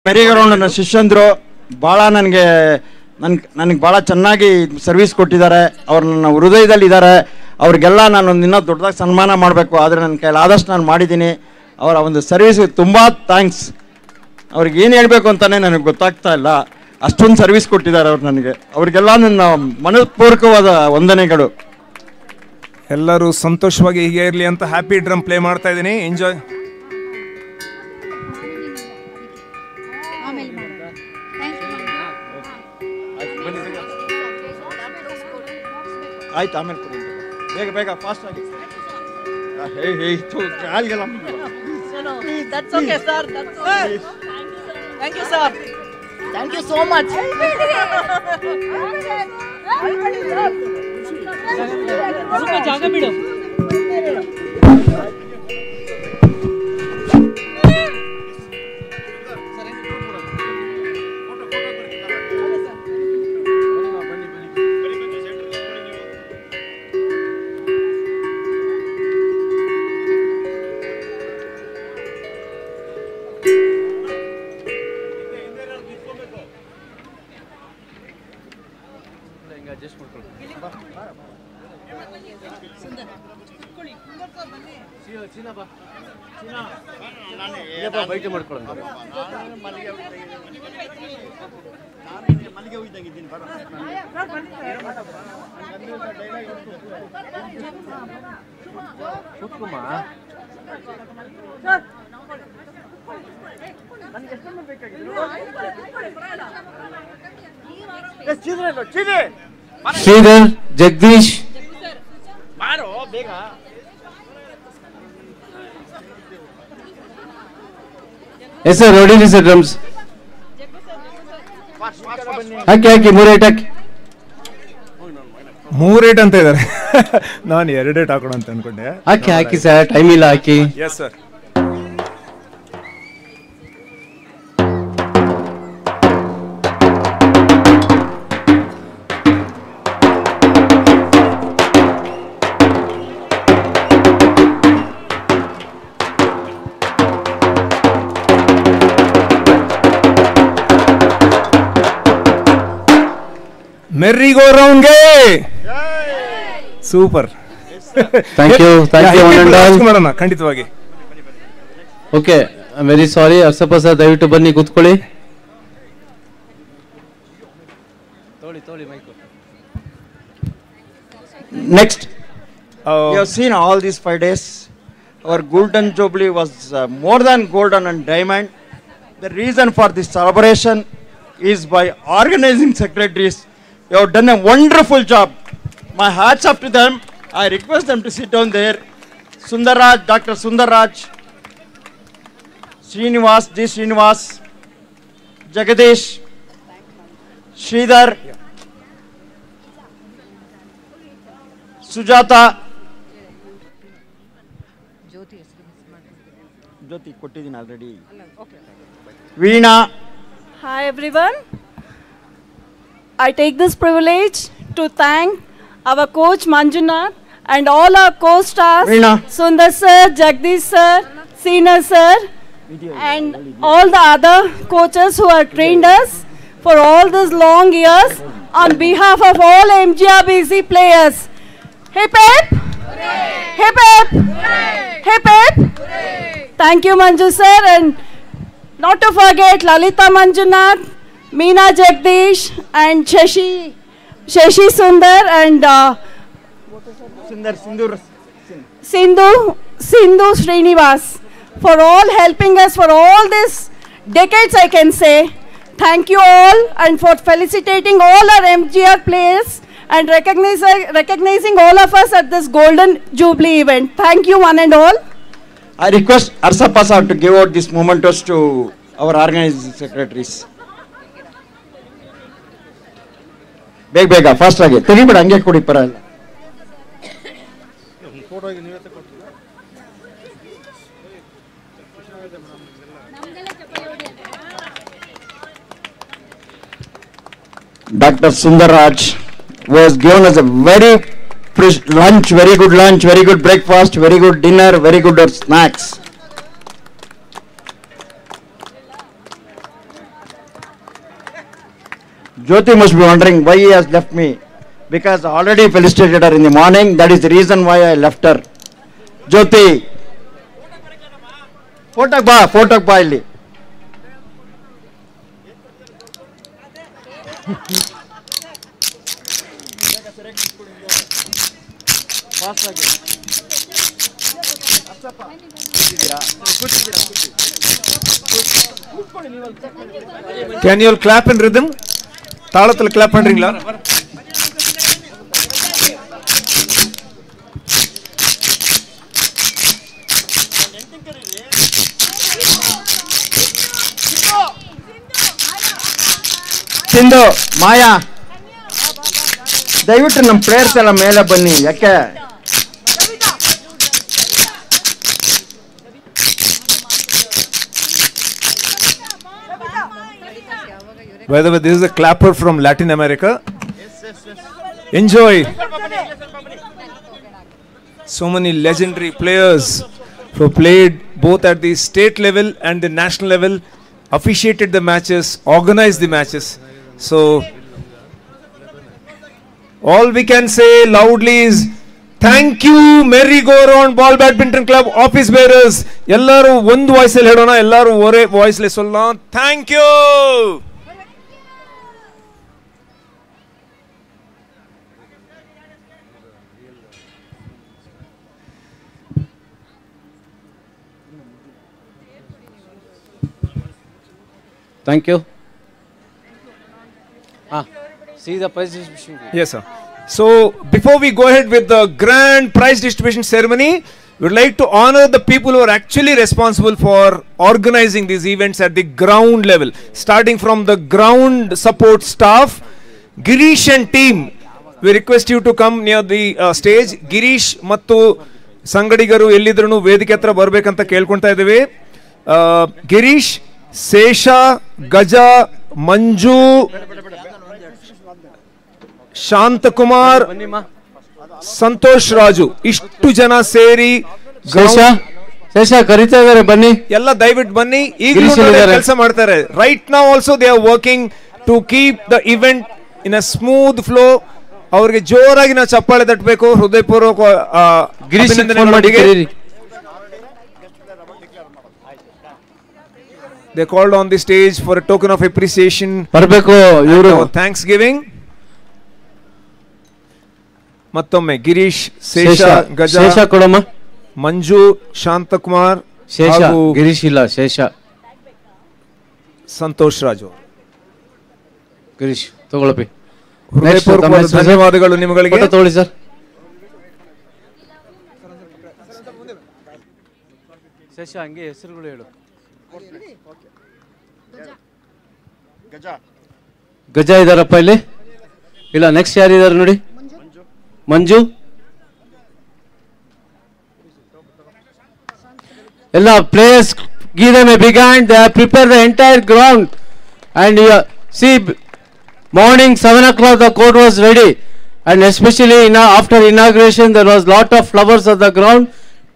ಮೆರಿಗರೌಂಡ್ ನನ್ನ ಶಿಷ್ಯಂದರು ಭಾಳ ನನಗೆ ಭಾಳ ಚೆನ್ನಾಗಿ ಸರ್ವಿಸ್ ಕೊಟ್ಟಿದ್ದಾರೆ. ಅವ್ರು ನನ್ನ ಹೃದಯದಲ್ಲಿದ್ದಾರೆ. ಅವ್ರಿಗೆಲ್ಲ ನಾನೊಂದು ಇನ್ನೂ ದೊಡ್ಡದಾಗಿ ಸನ್ಮಾನ ಮಾಡಬೇಕು, ಆದರೆ ನನ್ನ ಕೈಲಿ ಆದಷ್ಟು ನಾನು ಮಾಡಿದ್ದೀನಿ. ಅವರ ಒಂದು ಸರ್ವಿಸ್ಗೆ ತುಂಬ ಥ್ಯಾಂಕ್ಸ್. ಅವ್ರಿಗೆ ಏನು ಹೇಳಬೇಕು ಅಂತಲೇ ನನಗೆ ಗೊತ್ತಾಗ್ತಾ ಇಲ್ಲ, ಅಷ್ಟೊಂದು ಸರ್ವಿಸ್ ಕೊಟ್ಟಿದ್ದಾರೆ ಅವ್ರು ನನಗೆ. ಅವ್ರಿಗೆಲ್ಲ ನನ್ನ ಮನಪೂರ್ವಕವಾದ ವಂದನೆಗಳು. ಎಲ್ಲರೂ ಸಂತೋಷವಾಗಿ ಹೀಗೆ ಇರಲಿ ಅಂತ ಹ್ಯಾಪಿ ಡ್ರಮ್ ಪ್ಲೇ ಮಾಡ್ತಾ ಇದ್ದೀನಿ. ಎಂಜಾಯ್. ಆಯ್ತು, ಆಮೇಲೆ ಬೇಗ ಬೇಗ ಫಾಸ್ಟ್ ಆಗಿ. That's okay, sir. That's okay. Thank you, sir. Thank you so much. ಜಾಗ ಬಿಡು. ಶ್ರೀಧರ್, ಜಗದೀಶ್, ಎಸ್ ಸರ್, ಹೊಡೀರಿ ಸರ್ ಡ್ರಮ್ಸ್. ಹಾಕಿ ಹಾಕಿ, 3 ಏಟ್ ಹಾಕಿ. 3 ಏಟ್ ಅಂತ ಇದ್ದಾರೆ. ನಾನು 2 ಏಟ್ ಹಾಕೋಣ ಅಂತ ಅನ್ಕೊಂಡೆ. ಹಾಕಿ ಹಾಕಿ ಸರ್, ಟೈಮ್ ಇಲ್ಲ, ಹಾಕಿ. Yes sir. ಮೆರ್ರಿಗೋ ರೌಂಡ್ಗೆ ಸೂಪರ್. ಥ್ಯಾಂಕ್ ಯು ಮಾಡೋಣ ಖಂಡಿತವಾಗಿ. Okay, I very sorry. Arsappa sir, ದಯವಿಟ್ಟು ಬನ್ನಿ, ಕೂತ್ಕೊಳ್ಳಿ. Next, you have seen all these 5 days. Our Golden Jubilee was more than golden and diamond. The reason for this celebration is by organizing secretaries. You have done a wonderful job. My hats up to them. I request them to sit down there. Sundarraj, Dr. Sundarraj, Srinivas, G. Srinivas, Jagadish, Sridhar, Sujata, Jyoti kottidini already. Veena. Hi everyone. I take this privilege to thank our coach Manjunath and all our co-stars, Sundar sir, Jagdish sir, Sina sir, and all the other coaches who have trained us for all these long years on behalf of all MGRBC players. Hip hip! Hip hip! Hip hip! Thank you Manju sir, and not to forget Lalita Manjunath, Meena Jagdish and Shashi Sundar and Sindhu Srinivas for all helping us for all these decades, I can say. Thank you all, and for felicitating all our MGR players and recognizing all of us at this Golden Jubilee event. Thank you one and all. I request Arsappa sir to give out these mementos to our organizing secretaries. ಬೇಗ fast ಆಗಿ ತೆಗಿಬೇಡ, ಹಂಗೆ ಕೊಡಿ, ಪರವಾಗಿಲ್ಲ. Dr. Sundarraj was given us a very lunch, very good breakfast, very good dinner, very good snacks. Jyoti must be wondering why he has left me. Because I already felicitated her in the morning. That is the reason why I left her. Jyoti. Photo ba illi. Can you all clap in rhythm? தாளத்துல clap பண்றீங்களா? ಸಿಂಧು ಮಾಯಾ ದಯವಿಟ್ಟು ನಮ್ಮ players ಎಲ್ಲ ಮೇಲೆ ಬನ್ನಿ. ಯಾಕೆ By the way, this is a clapper from Latin America. Enjoy. So many legendary players who played both at the state level and the national level, officiated the matches, organized the matches. So all we can say loudly is thank you Merry Go Round Ball Badminton Club office bearers. Ellaru ಒಂದು voice ಅಲ್ಲಿ ಹೇಳೋಣ, ಎಲ್ಲರೂ ಒರೇ voice ಅಲ್ಲಿ சொல்லலாம். Thank you. Thank you. See the prize distribution. Yes, sir. So, before we go ahead with the grand prize distribution ceremony, we would like to honor the people who are actually responsible for organizing these events at the ground level. Starting from the ground support staff, Girish and team, we request you to come near the stage. Girish ಮತ್ತು ಸಂಗಡಿಗರು ಎಲ್ಲಿದ್ರೂ ವೇದಿಕೆ ಹತ್ರ ಬರಬೇಕಂತ ಕೇಳ್ಕೊಂತಾ ಇದ್ದೇವೆ. ಗಿರೀಶ್, ಶೇಷ, ಗಜ, ಮಂಜು, ಶಾಂತಕುಮಾರ್, ಸಂತೋಷ್ ರಾಜು, ಇಷ್ಟು ಜನ ಸೇರಿ ಶೇಷ ಕರೀತಾ ಇದಾರೆ, ಬನ್ನಿ ಎಲ್ಲ ದಯವಿಟ್ಟು ಬನ್ನಿ. ಈಗಲೂ ಕೆಲಸ ಮಾಡ್ತಾರೆ. Right now also they are working to keep the event in a smooth flow. ಅವ್ರಿಗೆ ಜೋರಾಗಿ ನಾವು ಚಪ್ಪಾಳೆ ತಟ್ಟಬೇಕು. ಹೃದಯಪೂರ್ವಕ They called on the stage for a token of appreciation. ಬರಬೇಕು ಇವರು. Thanksgiving. ಮತ್ತೊಮ್ಮೆ ಗಿರೀಶ್, ಶೇಷ, ಗಜ, ಶೇಷ ಕೊಡಮ್ಮ, ಮಂಜು, ಶಾಂತಕುಮಾರ್, ಶೇಷ, ಗಿರೀಶ್ ಇಲ್ಲ, ಶೇಷ, ಸಂತೋಷ್ ರಾಜು. ಗಿರೀಶ್ ತಗೊಳ್ಳಪ್ಪಿ. ಹೃದಯಪೂರ್ವಕ ಧನ್ಯವಾದಗಳು ನಿಮಗೆ. ತಗೊಳ್ಳಿ ಸರ್. ಶೇಷ ಹಂಗೆ ಹೆಸರುಗಳು ಹೇಳು. ಗಜ ಇದಾರಪ್ಪ ಇಲ್ಲಿ ಇಲ್ಲ. ನೆಕ್ಸ್ಟ್ ಯಾರಿದ್ದಾರೆ ನೋಡಿ. ಮಂಜು. ಎಲ್ಲ players give them a big hand. They have prepared the entire ground and see morning 7 o'clock the court was ready, and especially after inauguration there was lot of flowers on the ground.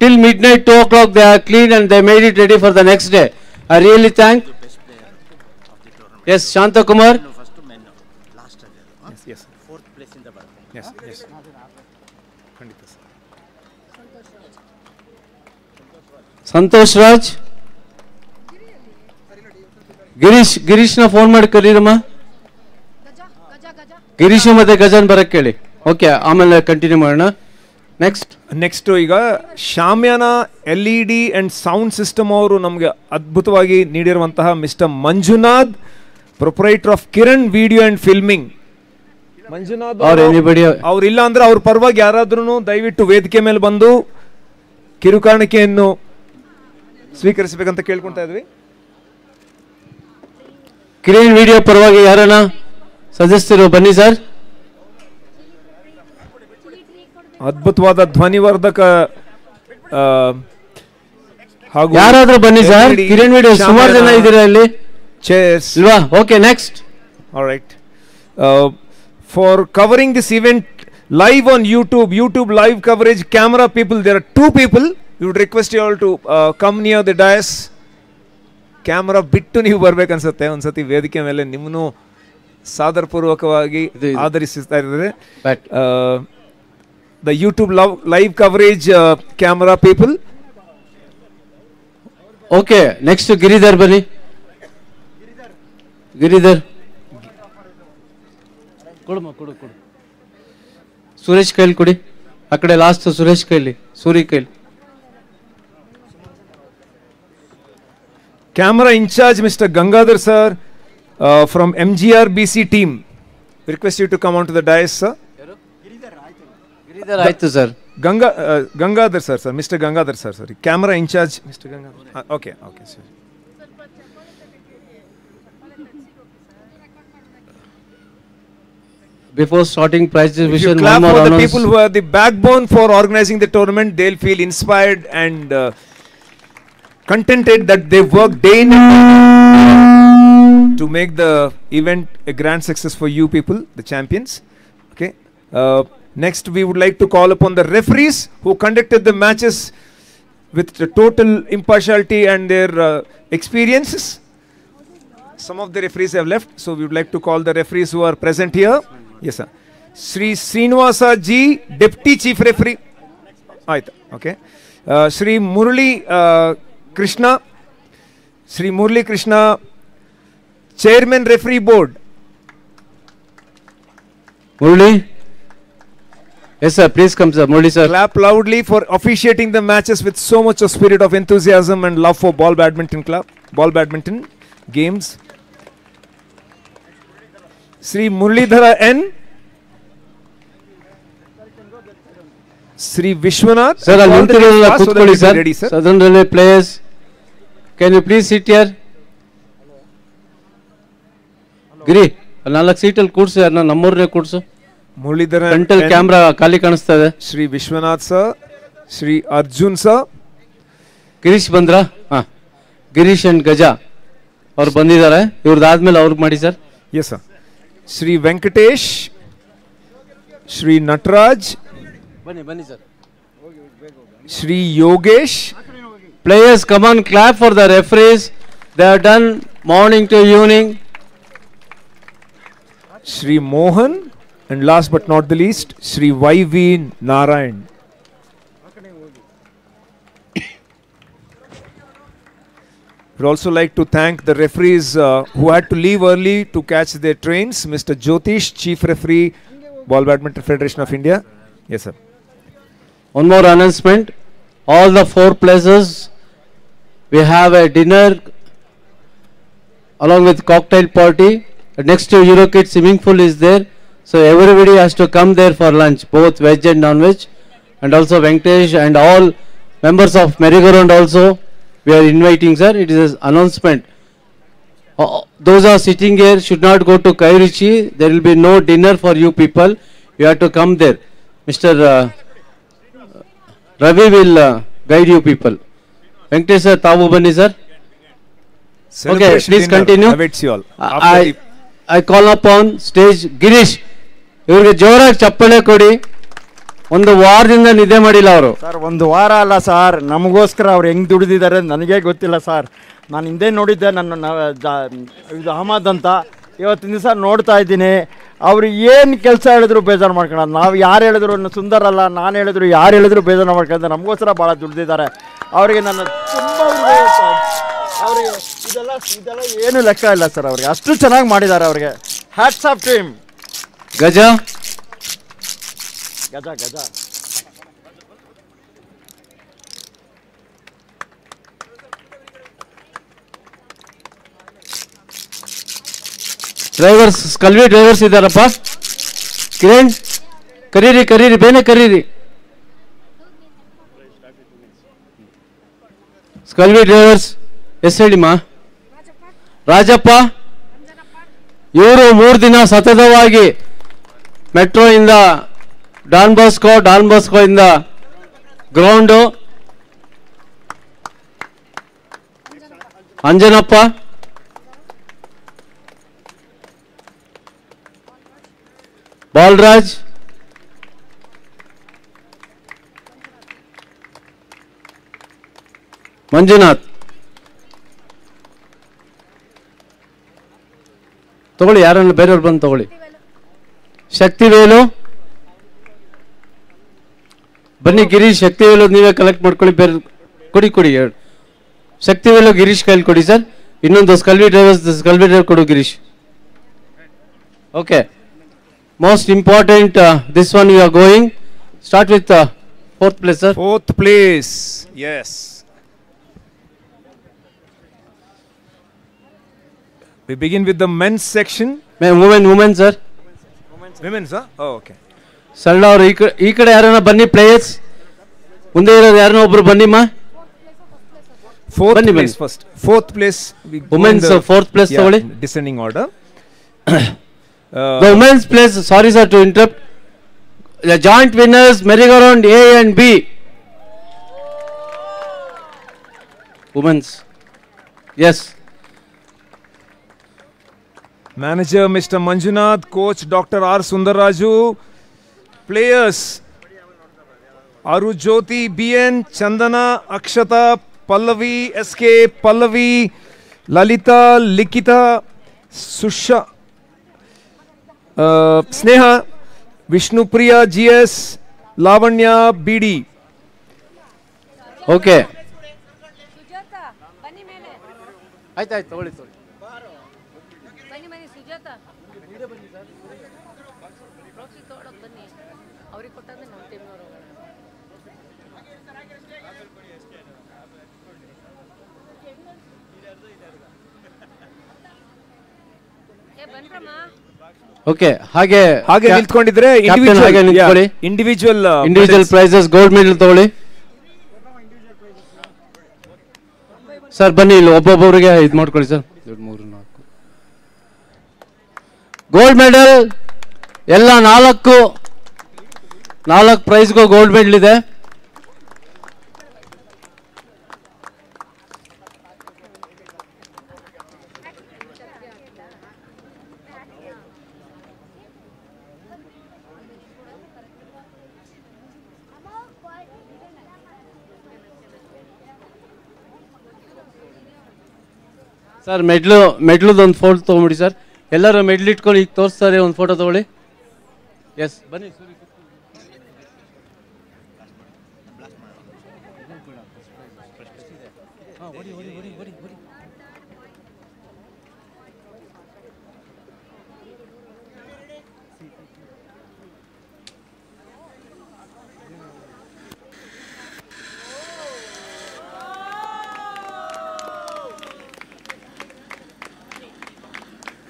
Till midnight 2 o'clock they are clean and they made it ready for the next day. I really thank. Yes, Shanta Kumar. First men, last yes, fourth place in the world. Yes, yes. Santosh Raj. Girish ನ phone ಮಾಡಿ ಕರೀರಮ್ಮ. ಗಿರೀಶ್ ಮತ್ತೆ ಗಜನ್ ಬರಕ್ಕೆ ಹೇಳಿ. Okay, ಆಮೇಲೆ continue ಮಾಡೋಣ. Next ಈಗ shamiana LED and sound system ಅವರು ನಮಗೆ ಅದ್ಭುತವಾಗಿ ನೀಡಿರುವಂತಹ mister Manjunath, proprietor of Kiran video and filming. Manjunath ಅವ್ರು ಇಲ್ಲ ಅಂದ್ರೆ ಅವ್ರ ಪರವಾಗಿ ಯಾರಾದ್ರೂ ದಯವಿಟ್ಟು ವೇದಿಕೆ ಮೇಲೆ ಬಂದು ಕಿರುಕಾಣಿಕೆಯನ್ನು ಸ್ವೀಕರಿಸಬೇಕಂತ ಕೇಳ್ಕೊಂತಾ ಇದ್ವಿ. ಕಿರಣ್ ವಿಡಿಯೋ ಪರವಾಗಿ ಯಾರನ್ನ ಸದಸ್ಯರು ಬನ್ನಿ ಸರ್. ಅದ್ಭುತವಾದ ಧ್ವನಿವರ್ಧಕ ಹಾಗೂ ಯಾರಾದ್ರೂ ಬನ್ನಿ ಸರ್. ಕಿರಣ್ ವಿಡಿಯೋ ಸುಮಾರು ಜನ ಇದ್ದೀರಾ ಇಲ್ಲಿ. ಚೇರ್ಸ್ ಇಲ್ವಾ? Okay, next. All right. For covering this event live on YouTube live coverage, camera people, there are 2 people. We would request you all to come near the dais. Camera ಬಿಟ್ಟು ನೀವು ಬರ್ಬೇಕು ಅನ್ಸುತ್ತೆ. ಒಂದ್ಸತಿ ವೇದಿಕೆ ಮೇಲೆ ನಿಮ್ಮನ್ನು ಸಾದರಪೂರ್ವಕವಾಗಿ ಇದು. ಆಧರಿಸ್ತಾ ಇದ್ದಾರೆ. But The YouTube live coverage camera people. okay, next to Giridhar ಬನ್ನಿ. ಗಿರಿಧರ್ ಕೊಡು ಕೊಡು. ಸುರೇಶ್ ಕೈಲಿ ಕೊಡಿ. ಆ ಕಡೆ ಲಾಸ್ಟ್ ಸುರೇಶ್ ಕೈಲಿ, ಸೂರಿ ಕೈಲಿ. Camera in charge Mr. Gangadhar sir from MGRBC team. We request you to come on to the dais, sir. Giridhar ಆಯ್ತು sir. Gangadhar sir, Mr. Gangadhar sir, sorry. Camera in charge Mr. Gangadhar. Okay, sir. Before starting prize If you distribution, clap one more for the announce. people who are the backbone for organizing the tournament, they'll feel inspired and contented that they work day and night to make the event a grand success for you people, the champions. Okay. Next, we would like to call upon the referees who conducted the matches with the total impartiality and their experiences. Some of the referees have left, so we would like to call the referees who are present here. Yes, sir. Sri Srinivasa Ji, Deputy Chief Referee. Okay. Sri Murali Krishna. Sri Murali Krishna, Chairman Referee Board. Murali? Yes, sir. Please come, sir. Murali, sir. Clap loudly for officiating the matches with so much of spirit of enthusiasm and love for ball badminton games. Sri Muralidhara N. Sri Vishwanath. Sir, I'll All the names interview fast so that we'll be sir. ready, sir. Southern Railway players. Can you please sit here? ಗಿರಿ ಅಲ್ಲಿ 4 ಸೀಟಲ್ಲಿ ಕೂಡ್ಸು, ಯಾರನ್ನ ನಮ್ಮೂರನ್ನೇ ಕೂಡ್ಸು. Muralidhara frontal N. Camera ಖಾಲಿ ಕಾಣಿಸ್ತಾ ಇದೆ. Sri Vishwanath sir. Sri Arjun sir. Girish ಬಂದ್ರಾ? ಹಾ, Girish and ಗಜಾ ಅವ್ರು ಬಂದಿದ್ದಾರೆ. ಇವ್ರದ್ದಾದ್ಮೇಲೆ ಅವ್ರಿಗೆ ಮಾಡಿ sir. Yes, sir. Sri Venkatesh. Sri Nataraj. ಬನ್ನಿ sir. Sri Yogesh. Players, come on, clap for the referees. They have done morning to evening. Sri Mohan. And last but not the least, Sri Y.V. Narayan. We'd also like to thank the referees who had to leave early to catch their trains. Mr. Jyotish, Chief Referee, Ball Badminton Federation of India. Yes, sir. One more announcement. All the 4 places, we have a dinner along with cocktail party. Next to Eurokid swimming pool is there. So everybody has to come there for lunch, both veg and non-veg. And also Venkatesh and all members of Merry-Go-Round also, we are inviting, sir. It is an announcement. Those who are sitting here should not go to Kairichi. There will be no dinner for you people. You have to come there. Mr. Ravi will guide you people. Venkatesh sir, Tavu Bani sir. Okay, please continue. Awaits you all. I call upon stage Girish. ಇವ್ರಿಗೆ ಜೋರಾಗಿ ಚಪ್ಪಳೆ ಕೊಡಿ. ಒಂದು ವಾರದಿಂದ ನಿದ್ದೆ ಮಾಡಿಲ್ಲ ಅವರು. Sir, ಒಂದು ವಾರ ಅಲ್ಲ ಸರ್, ನಮಗೋಸ್ಕರ ಅವ್ರು ಹೆಂಗೆ ದುಡಿದಿದ್ದಾರೆ ನನಗೆ ಗೊತ್ತಿಲ್ಲ ಸರ್. ನಾನು ಹಿಂದೆ ನೋಡಿದ್ದೆ, ಇದು ಅಹಮದ್ ಅಂತ. ಇವತ್ತಿನ ದಿವಸ ನೋಡ್ತಾ ಇದ್ದೀನಿ. ಅವರು ಏನು ಕೆಲಸ ಹೇಳಿದ್ರು ಬೇಜಾರು ಮಾಡ್ಕೊಳ್ಳೋದು. ನಾವು ಯಾರು ಹೇಳಿದ್ರು ಸುಂದರ್ ಅಲ್ಲ, ನಾನು ಹೇಳಿದ್ರು ಯಾರು ಹೇಳಿದ್ರು ಬೇಜಾರು ಮಾಡ್ಕೊಳ್ಳೋದು. ನಮಗೋಸ್ಕರ ಭಾಳ ದುಡ್ದಿದ್ದಾರೆ. ಅವರಿಗೆ ನನ್ನ ತುಂಬ ಅವರಿಗೆ ಇದೆಲ್ಲ ಏನು ಲೆಕ್ಕ ಇಲ್ಲ ಸರ್. ಅವ್ರಿಗೆ ಅಷ್ಟು ಚೆನ್ನಾಗಿ ಮಾಡಿದ್ದಾರೆ. ಅವ್ರಿಗೆ ಹ್ಯಾಟ್ಸ್ ಆಫ್ ಟೀಮ್. ಗಜ ಗಜ ಗಜ ಡ್ರೈವರ್ಸ್, ಕಲ್ವಿ ಡ್ರೈವರ್ಸ್ ಇದ್ದಾರಪ್ಪ. ಕಿರಣ್ ಕರೀರಿ ಬೇನೆ ಕರೀರಿ. ಕಲ್ವಿ ಡ್ರೈವರ್ಸ್ ಎಸ್ ಹೇಳಿಮ್ಮ. ರಾಜಪ್ಪ, ಇವರು 3 ದಿನ ಸತತವಾಗಿ ಮೆಟ್ರೋ ಇಂದ ಡಾನ್ ಬಾಸ್ಕೋ ಇಂದ ಗ್ರೌಂಡು. ಅಂಜನಪ್ಪ, ಬಾಲರಾಜ್, ಮಂಜುನಾಥ್. ತಗೊಳ್ಳಿ, ಯಾರನ್ನ ಬೇರೆಯವ್ರು ಬಂದು ತಗೊಳ್ಳಿ. ಶಕ್ತಿವೇಲು ಬನ್ನಿ. ಗಿರೀಶ್, ಶಕ್ತಿವೇಲು ನೀವೇ ಕಲೆಕ್ಟ್ ಮಾಡ್ಕೊಳ್ಳಿ. ಬೇರೆ ಕೊಡಿ ಎರಡು. ಶಕ್ತಿವೇಲು ಗಿರೀಶ್ ಕೈಲಿ ಕೊಡಿ ಸರ್. ಇನ್ನೊಂದು ಸ್ಕಲ್ವಿ ಡ್ರೈವರ್ ಕೊಡು Girish. Okay, most important this one you are going. Start with fourth place sir. Fourth place, yes. We begin with the men's section. Women sir. Women's, huh? Oh, okay. ಸರಳ ಅವರು ಈ ಕಡೆ ಯಾರನ್ನ ಬನ್ನಿ. ಪ್ಲೇಯರ್ಸ್ ಮುಂದೆ ಇರೋದು ಯಾರನ್ನ ಒಬ್ರು ಬನ್ನಿಮ್ಮ. Fourth place first. Fourth place. Women's fourth place ತಗೊಳ್ಳಿ. Descending order. The women's place, sorry sir to interrupt. The joint winners, merry-go-round A and B. Women's. Yes. Manager Mr. Manjunath, coach Dr. R. Sundarraju, players Aru Jyoti, BN, Chandana, Akshata, Pallavi, SK, Pallavi, Lalita, Likita, Susha, Sneha, Vishnupriya, GS, Lavanya, BD. Okay. ಆಯ್ತು ತಗೊಳ್ಳಿ. Okay, ಹಾಗೆ ನಿಂತ್ಕೊಂಡಿದ್ರೆ individual prices gold medal ತಗೊಳ್ಳಿ sir. ಬನ್ನಿ ಇಲ್ಲಿ ಒಬ್ಬೊಬ್ಬರಿಗೆ ಇದು ಮಾಡ್ಕೊಳ್ಳಿ sir. 2 3 4 gold medal ಎಲ್ಲ 4 ಪ್ರೈಸ್ಗೂ ಗೋಲ್ಡ್ ಮೆಡಲ್ ಇದೆ. ಸರ್ ಮೆಡ್ಲದೊಂದು ಫೋಟೋ ತೊಗೊಂಬಿಡಿ ಸರ್. ಎಲ್ಲರೂ ಮೆಡ್ಲ್ ಇಟ್ಕೊಂಡು ಈಗ ತೋರಿಸ್ತಾರೆ, ಒಂದು ಫೋಟೋ ತೊಗೊಳ್ಳಿ. ಎಸ್ ಬನ್ನಿ.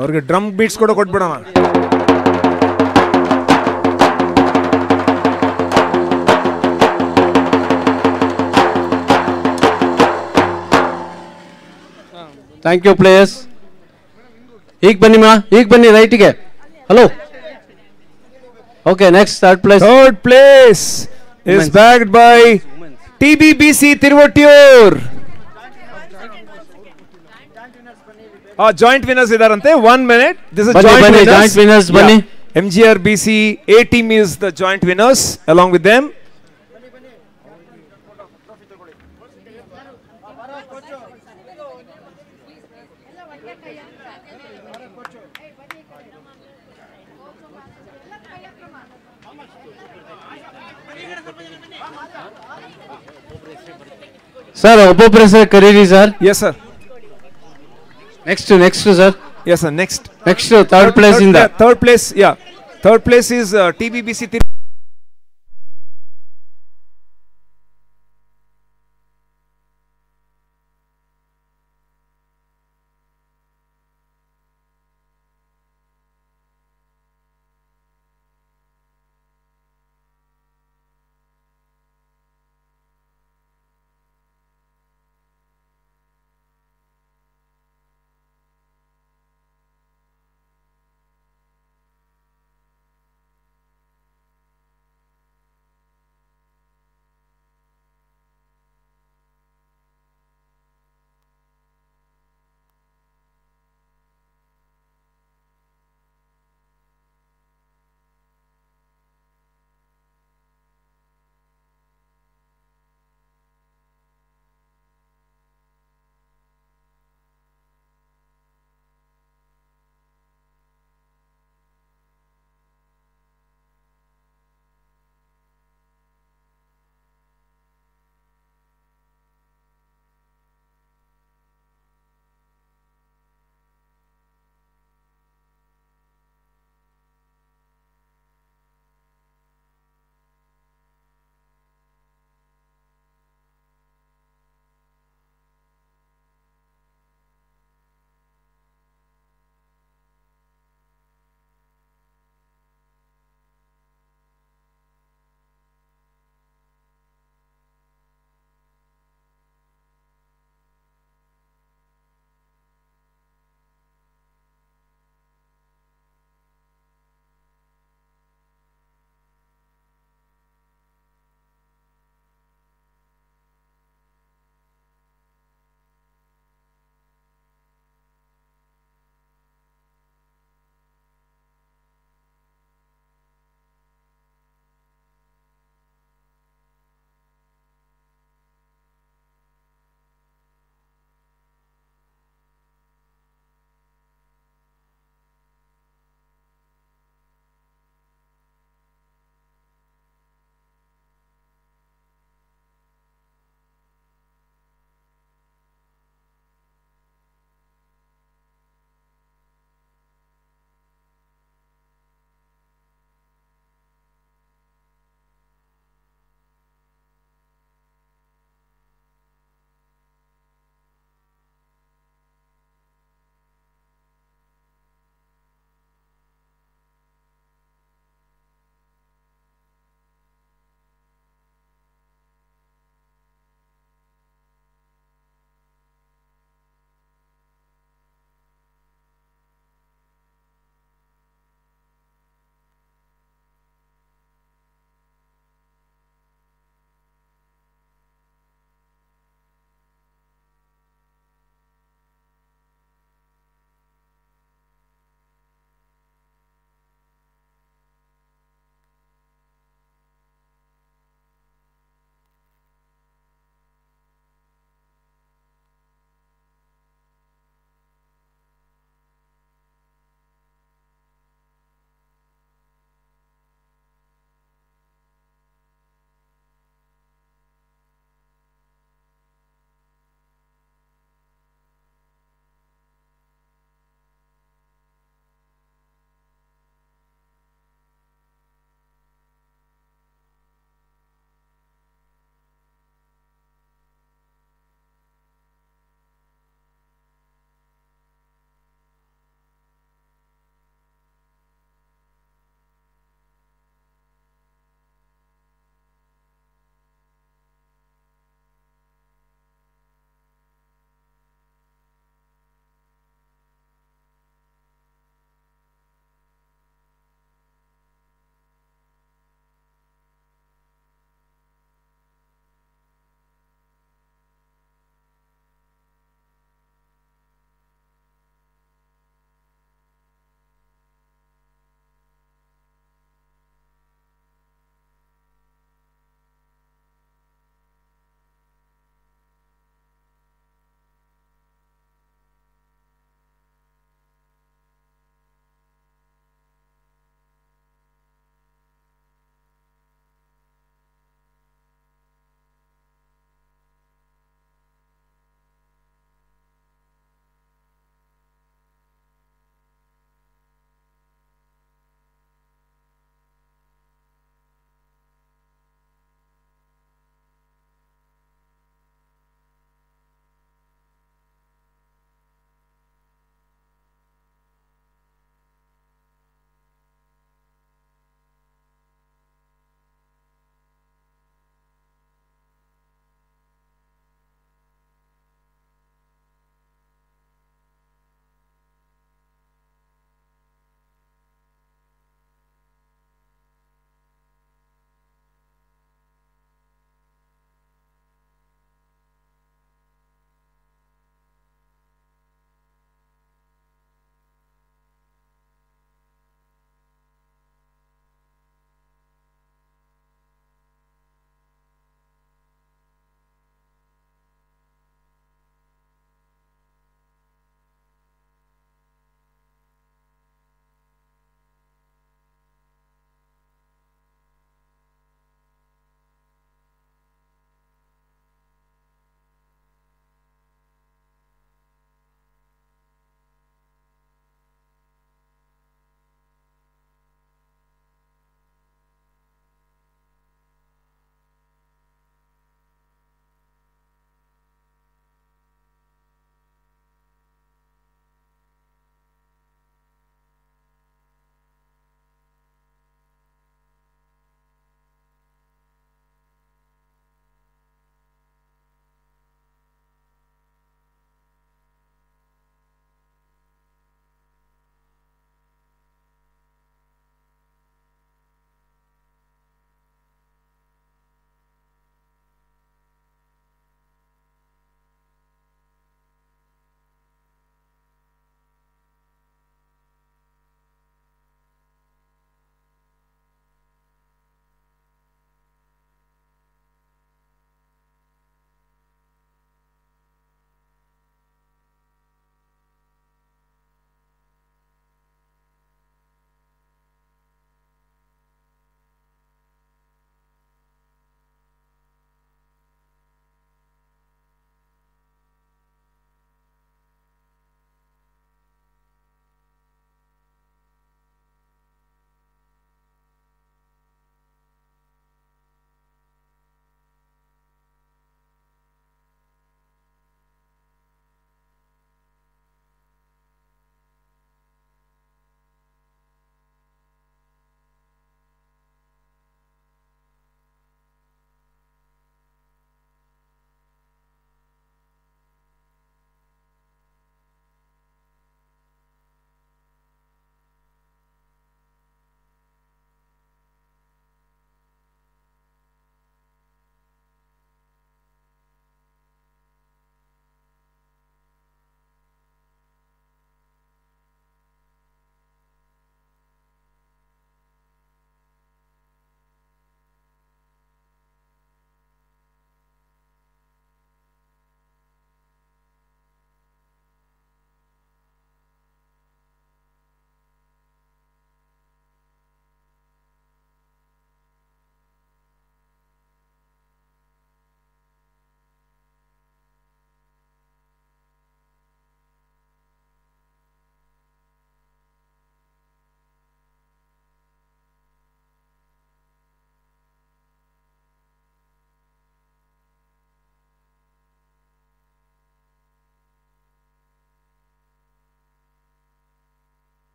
ಅವ್ರಿಗೆ ಡ್ರಮ್ ಬೀಟ್ಸ್ ಕೂಡ ಕೊಟ್ಬಿಡೋಣ. Thank you players. ಈಗ ಬನ್ನಿ ರೈಟಿಗೆ. Hello. Okay, next third place is backed by TBBC Tiruvottiyur. Joint winners ಇದಾರಂತೆ. 1 minute. This is joint winners. Bunny. MGRBC A team is the joint winners along with them. Sir ಒಬ್ಬೊಬ್ಬರ ಹೆಸರು ಕರೀರಿ sir. Yes sir. Next sir. Yes sir. Next third place in the third place. Yeah, third place is TBBC.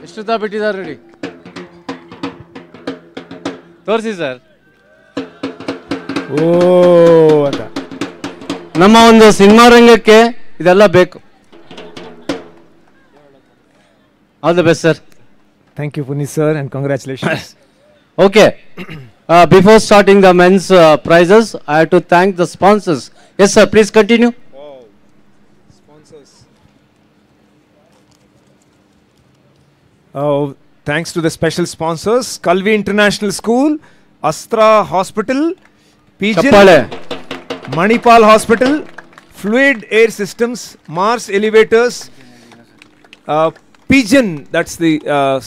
ಎಷ್ಟು ಬಿಟ್ಟಿದ್ದಾರೆ ready ತೋರಿಸಿ sir. ಓ ಅಂತ ನಮ್ಮ ಒಂದು cinema ರಂಗಕ್ಕೆ ಇದೆಲ್ಲ ಬೇಕು. All the best sir. Thank you Puneeth sir and congratulations. Okay. Before starting the men's prizes, I have to thank the sponsors. Yes, sir. Please continue. Wow. Sponsors. Thanks to the special sponsors, Kalvi International School, Astra Hospital, Pigeon, Chappale. Manipal Hospital, Fluid Air Systems, Mars Elevators, Pigeon, that's the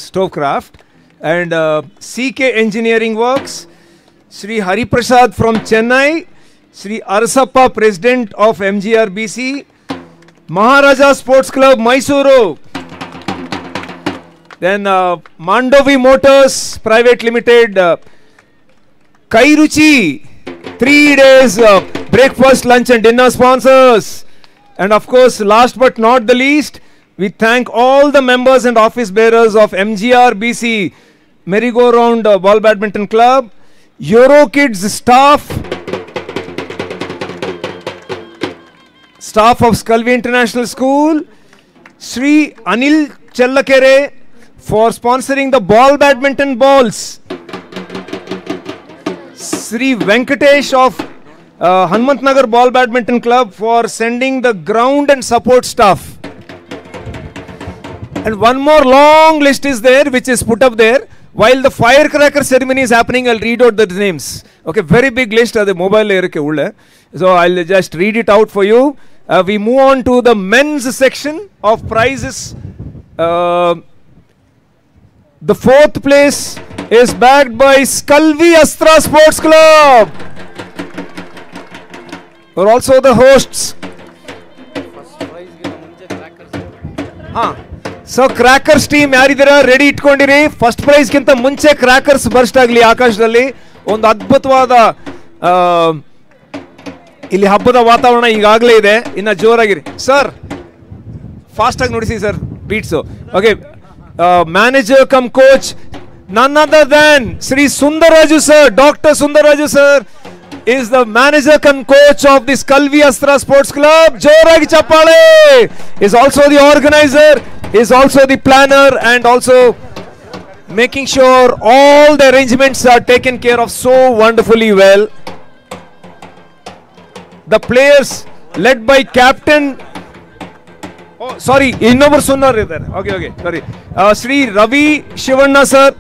stovecraft, and CK Engineering Works, Sri Hari Prasad from Chennai, Sri Arsappa, President of MGRBC, Maharaja Sports Club, Mysuru, then Mandovi Motors Private Limited, Kairuchi, 3 days breakfast, lunch and dinner sponsors, and of course last but not the least, we thank all the members and office bearers of MGRBC Merry-Go-Round Ball Badminton Club, Eurokids staff of Skalvi International School, Sri Anil Chellakere for sponsoring the ball badminton balls, Sri Venkatesh of Hanmant Nagar Ball Badminton Club for sending the ground and support staff. And one more long list is there which is put up there. While the firecracker ceremony is happening, I'll read out the names. Okay, very big list. Adu mobile la irukke ulla. So I'll just read it out for you. We move on to the men's section of prizes. The 4th place is backed by Skalvi Astra Sports Club. We're also the hosts. So crackers team ಯಾರಿದ್ದೀರಾ ready ಇಟ್ಕೊಂಡಿರಿ. First prize ಗಿಂತ ಮುಂಚೆ crackers burst ಆಗಲಿ ಆಕಾಶದಲ್ಲಿ. ಒಂದು ಅದ್ಭುತವಾದ ಇಲ್ಲಿ ಹಬ್ಬದ ವಾತಾವರಣ ಈಗಾಗಲೇ ಇದೆ, ಇನ್ನ ಜೋರಾಗಿರಿ ಸರ್. ಫಾಸ್ಟ್ ಆಗಿ ನುಡಿಸಿ sir beats. Okay, manager cum coach none other than Sri Sundaraju sir, Dr. Sundaraju sir is the manager and coach of this Kalvi Astra Sports Club. Joragi Chappale is also the organizer, is also the planner, and also making sure all the arrangements are taken care of so wonderfully well. The players led by captain, oh sorry, innobru sunnar idare. Okay, sorry, Sri Ravi Shivanna sir.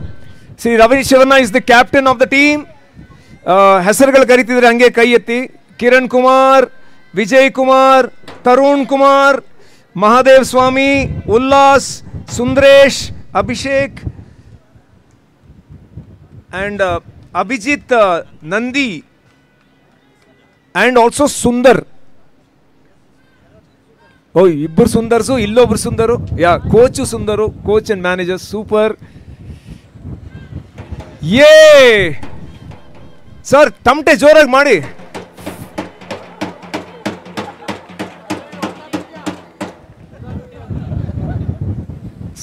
Sri Ravi Shivanna is the captain of the team. ಹೆಸರುಗಳು ಕರೀತಿದ್ರೆ ಹಂಗೆ ಕೈ ಎತ್ತಿ. ಕಿರಣ್ ಕುಮಾರ್, ವಿಜಯ್ ಕುಮಾರ್, ತರುಣ್ ಕುಮಾರ್, ಮಹಾದೇವ್ ಸ್ವಾಮಿ, Ullas, Sundaresh, Abhishek and Abhijit Nandi, and also Sundar. Oh, ಇಬ್ಬರು ಸುಂದರ್ಸು, ಇಲ್ಲೊಬ್ರು Sundar. Yeah, coach Sundar, coach and manager, super. ಯೇ sir, ತಮಟೆ ಜೋರಾಗಿ ಮಾಡಿ.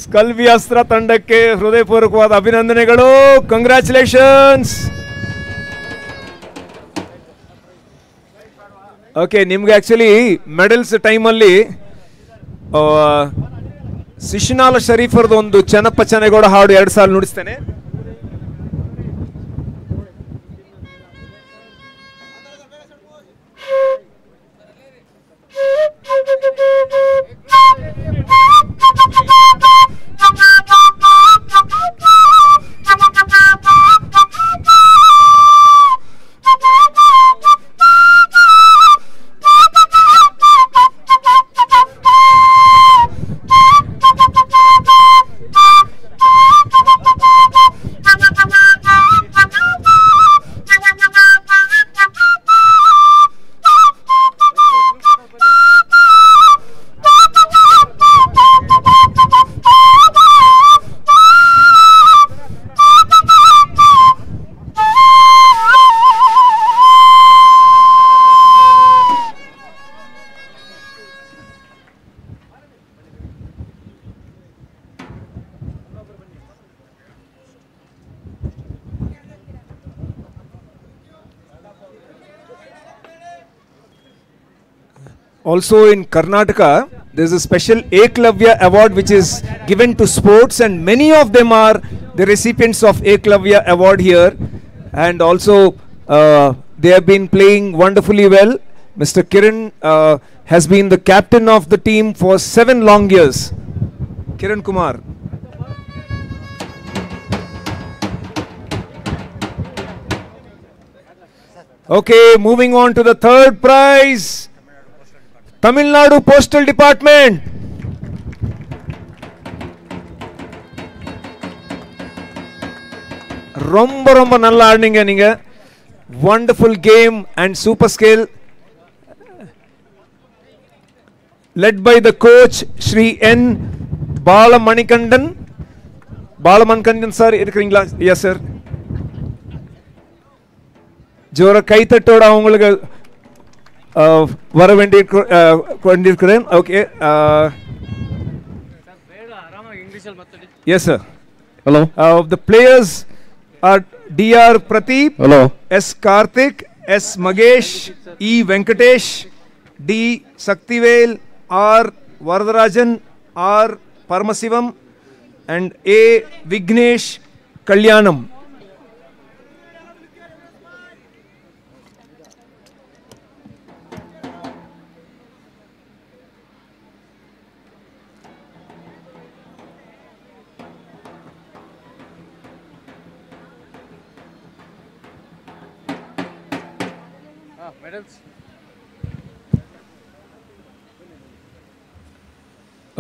ಸ್ಕಲ್ವಿ ಅಸ್ತ್ರ ತಂಡಕ್ಕೆ ಹೃದಯಪೂರ್ವಕವಾದ ಅಭಿನಂದನೆಗಳು. ಕಂಗ್ರ್ಯಾಚುಲೇಷನ್ಸ್. ಓಕೆ, ನಿಮ್ಗೆ ಆಕ್ಚುಲಿ ಮೆಡಲ್ಸ್ ಟೈಮಲ್ಲಿ ಶಿಶುನಾಳ ಶರೀಫರ್ದು ಒಂದು ಚೆನ್ನಪ್ಪ ಚೆನ್ನಗೌಡ ಹಾಡು 2 ಸಾಲ ನುಡಿಸ್ತೇನೆ. Also in Karnataka, there is a special Eklavya award which is given to sports, and many of them are the recipients of Eklavya award here. And also they have been playing wonderfully well. Mr. Kiran has been the captain of the team for 7 long years. Kiran Kumar. Okay, moving on to the third prize. Tamil Nadu Postal Department. ரொம்ப ரொம்ப நல்லா ஆடுனீங்க நீங்க. Wonderful game and super skill. Led by the coach Shri N. Balamanikandan. Balamanikandan sir இருக்கீங்களா? Yes sir. ஜோர கைத்தட்டோட அவங்களுக்கு வர வேண்டியிருக்கிறேன். Okay. Yes sir. Hello. The players are Dr. Pradeep, Hello. S. Karthik, S. Magesh, E. Venkatesh, D. Saktivel, R. Varadarajan, R. Paramasivam, and A. Vignesh Kalyanam.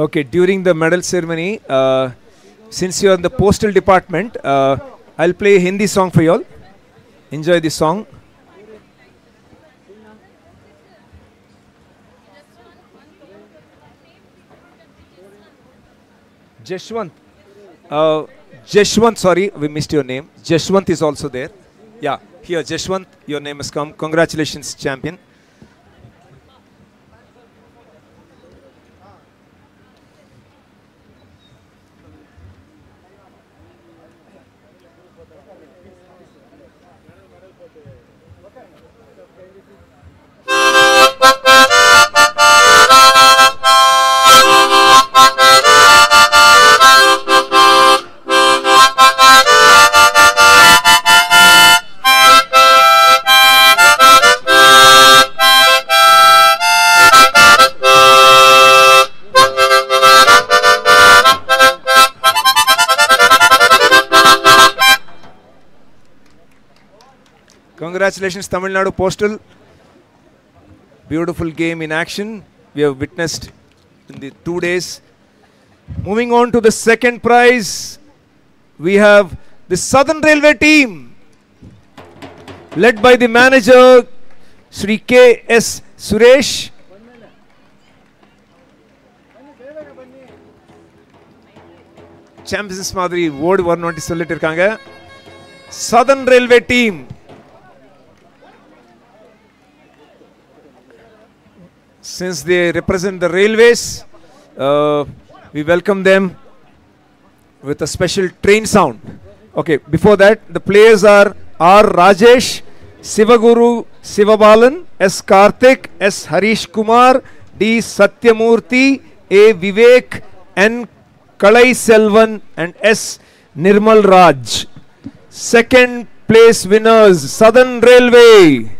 Okay, during the medal ceremony, since you are in the postal department, I'll play a Hindi song for you all. Enjoy the song. Jashwant. Jashwant, sorry, we missed your name. Jashwant is also there. Yeah, here, Jashwant, your name has come. Congratulations, champion. Congratulations, Tamil Nadu Postal. Beautiful game in action we have witnessed in the 2 days. Moving on to the second prize, we have the Southern Railway team, led by the manager Sri K.S. Suresh. Champions மாதிரி ஓடு வரணும்னு சொல்லிட்டு இருக்காங்க. Southern Railway team. Since they represent the railways, we welcome them with a special train sound. Okay, before that, the players are R. Rajesh, Sivaguru Sivabalan, S. Karthik, S. Harish Kumar, D. Satyamurthy, A. Vivek, N. Kalai Selvan, and S. Nirmal Raj. Second place winners, Southern Railway.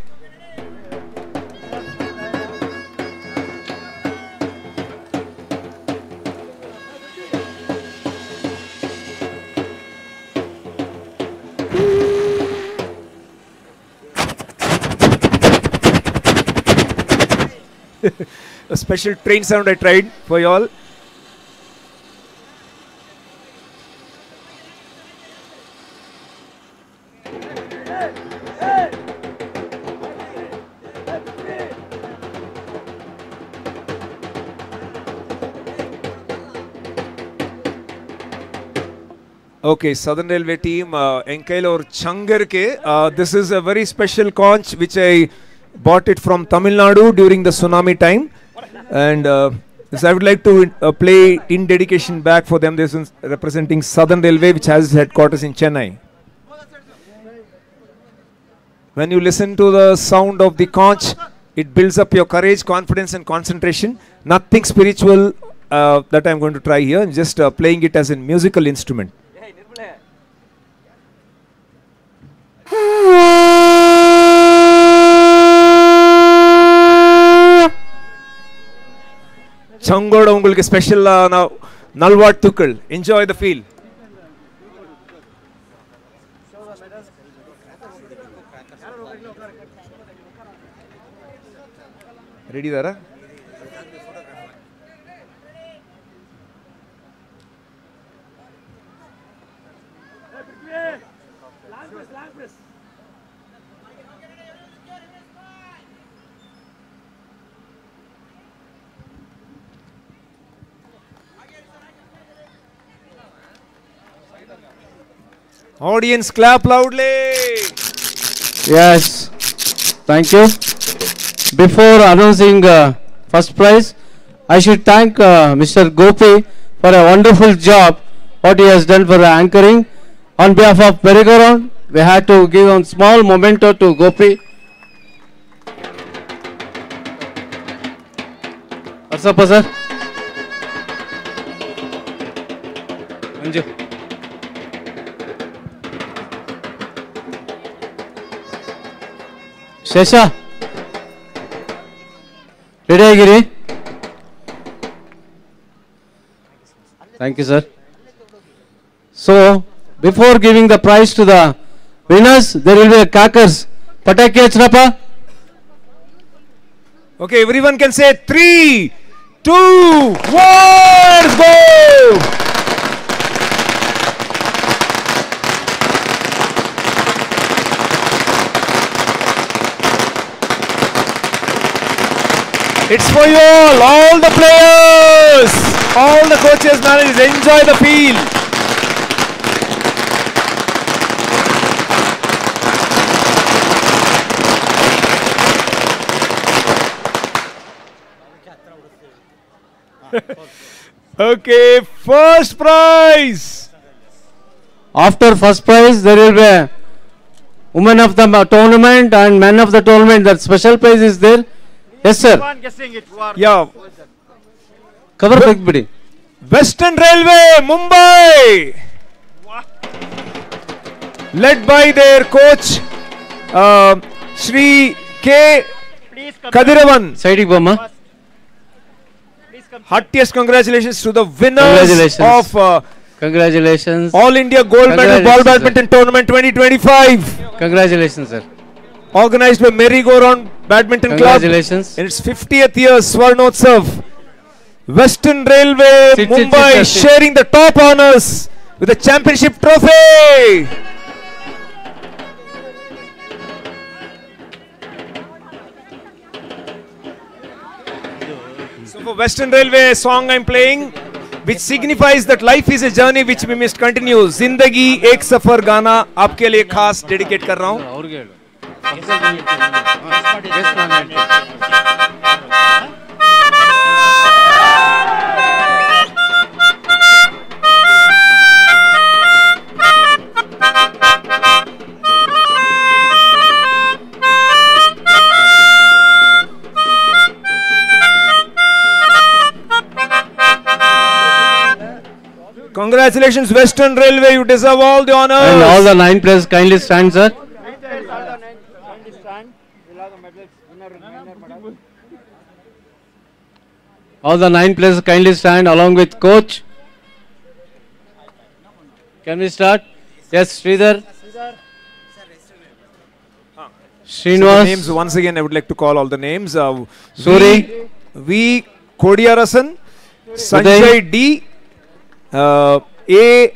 A special train sound I tried for you all. Okay, Southern Railway team, Enkail or Changar ke. This is a very special conch which I bought it from Tamil Nadu during the tsunami time, and so I would like to play in dedication back for them. This is representing Southern Railway, which has its headquarters in Chennai. When you listen to the sound of the conch, It builds up your courage, confidence, and concentration. Nothing spiritual that I'm going to try here. I'm just playing it as a musical instrument. Changoda ungalku special now Nalvat Tukal. Enjoy the feel. Ready Dara? Audience clap loudly. Yes, thank you. Before announcing first prize, I should thank Mr. Gopi for a wonderful job what he has done for the anchoring. On behalf of Merry-Go-Round, we had to give a small memento to Gopi. What's up, sir? Manju. Shesha. Ready, Agiri? Thank you, sir. So, before giving the prize to the winners, there will be a crackers. Pataki Achrapa. Okay, everyone can say 3, 2, 1, go! It's for you all the players, all the coaches, managers, enjoy the field. Okay, first prize. After first prize, there will be a woman of the tournament and man of the tournament. That special prize is there. Yes, sir. Yeah. Cover big. Western Railway, Mumbai. Led by their coach, Shri K. Kadiravan. Side Bama. Heartiest congratulations to the winners of Congratulations. All India Gold Medal Ball Badminton Tournament 2025. Congratulations, sir. Organized by Merry-Go-Round Badminton Club. Congratulations. In its 50th year, Swarnotsav. Western Railway, Mumbai, sharing the top honors with the championship trophy. So for Western Railway, song I'm playing, which signifies that life is a journey which we must continue. Zindagi Ek Safar गाना आपके लिए खास dedicate कर रहा हूँ. Congratulations, Western Railway. You deserve all the honors. And all the 9 players kindly stand, sir. All the 9 players kindly stand along with coach. Can we start? Yes, Sridhar. Srinivas. So names once again. I would like to call all the names. Suri. V. Kodiyarasan. Sanjay D. A.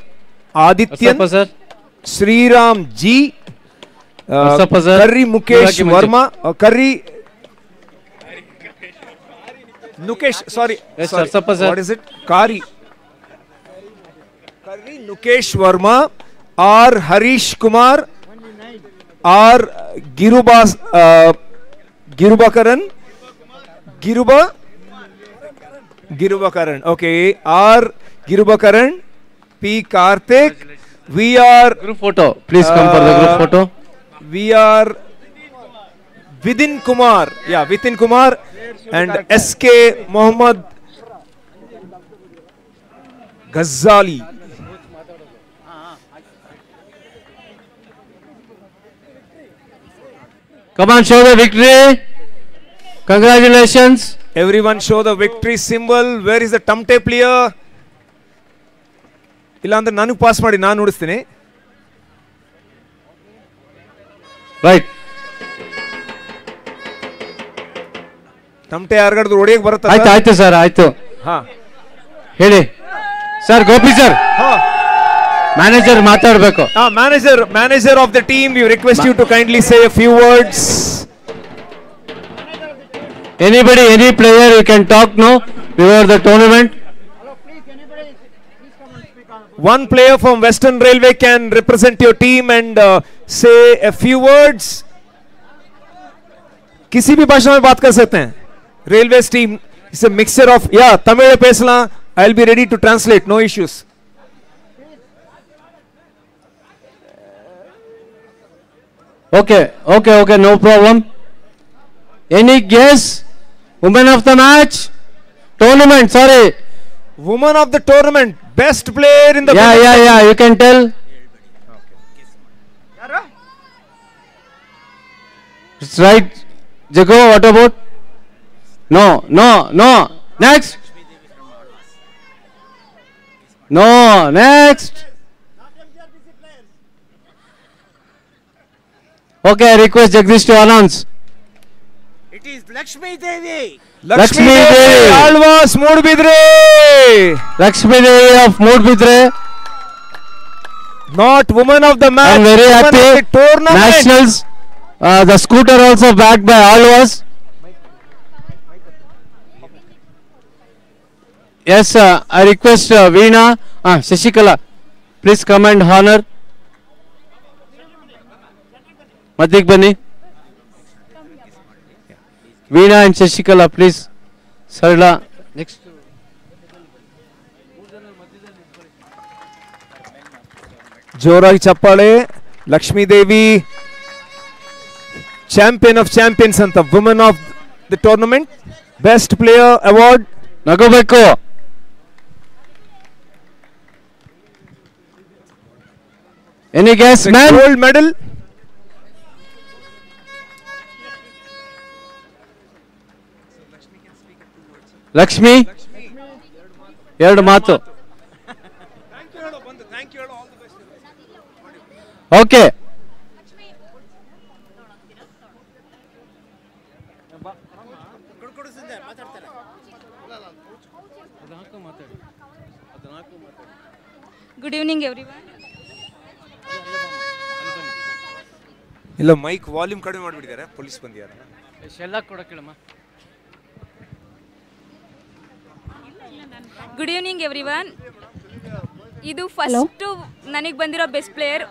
Adityan. Sriram G. Karri Mukesh Verma. Karri Nukesh. Sorry. Yes, sorry. sir. What is it? Karri Nukesh Verma. R. Harish Kumar. R. Girubakaran. Girubakaran. Okay. R. Girubakaran. P. Karthik. We are group photo. Please come for the group photo. We are Vidin Kumar. Yeah, Vidin Kumar and SK Mohammad Ghazali. Come on, show the victory. Congratulations. Everyone show the victory symbol. Where is the Tamte player? ಇಲ್ಲ ಅಂದ್ರೆ ನಾನು pass ಮಾಡಿ ನಾನು ನೋಡಿಸ್ತೀನಿ. Right. ತಮಟೆ ಯಾರ್ಗಾದ್ರು ಹೊಡಿಯಕ್ ಬರುತ್ತಾ? ಆಯ್ತು ಆಯ್ತು sir ಆಯ್ತು. ಹಾ ಹೇಳಿ ಸರ್. ಗೋಪಿ ಸರ್, ಮ್ಯಾನೇಜರ್ ಮಾತಾಡಬೇಕು. Manager of the team, we request you to kindly say a few words. Anybody, any player, you can talk now before the tournament. One player from Western Railway can represent your team and say a few words. किसी भी भाषा में बात कर सकते हैं. Railways team is a mixture of Tamil pesla. I'll be ready to translate. No issues. Okay, no problem. Any guess? Woman of the match? Tournament, sorry. Woman of the tournament, best player in the Yeah, you can tell. It's right. Jago, what about? No. Next. No, next. Okay, I request Jagdish to announce. It is Lakshmi Devi. Lakshmi Devi. Alvas Moodbidre. Lakshmi Devi of Moodbidre. Not woman of the match. I'm very woman happy. of the tournament. Nationals. The scooter also backed by all of us. Yes, I request Veena, Shashikala, please come and honor. Madik Bani. Veena and Shashikala, please. Sarla, next. Joragi Chappale, Lakshmi Devi, champion of champions and the woman of the tournament, best player award. Nagobeko. Any guess, man? Gold medal. Lakshmi. ಎರಡು ಮಾತು. Okay. Good evening, everyone. ಇಲ್ಲ mic volume ಕಡಿಮೆ ಮಾಡಿಬಿಟ್ಟಿದ್ದಾರೆ, police ಬಂದಿದ್ದಾರೆ. Good evening, everyone. ಇದು first ನನಗೆ ಬಂದಿರೋ best player.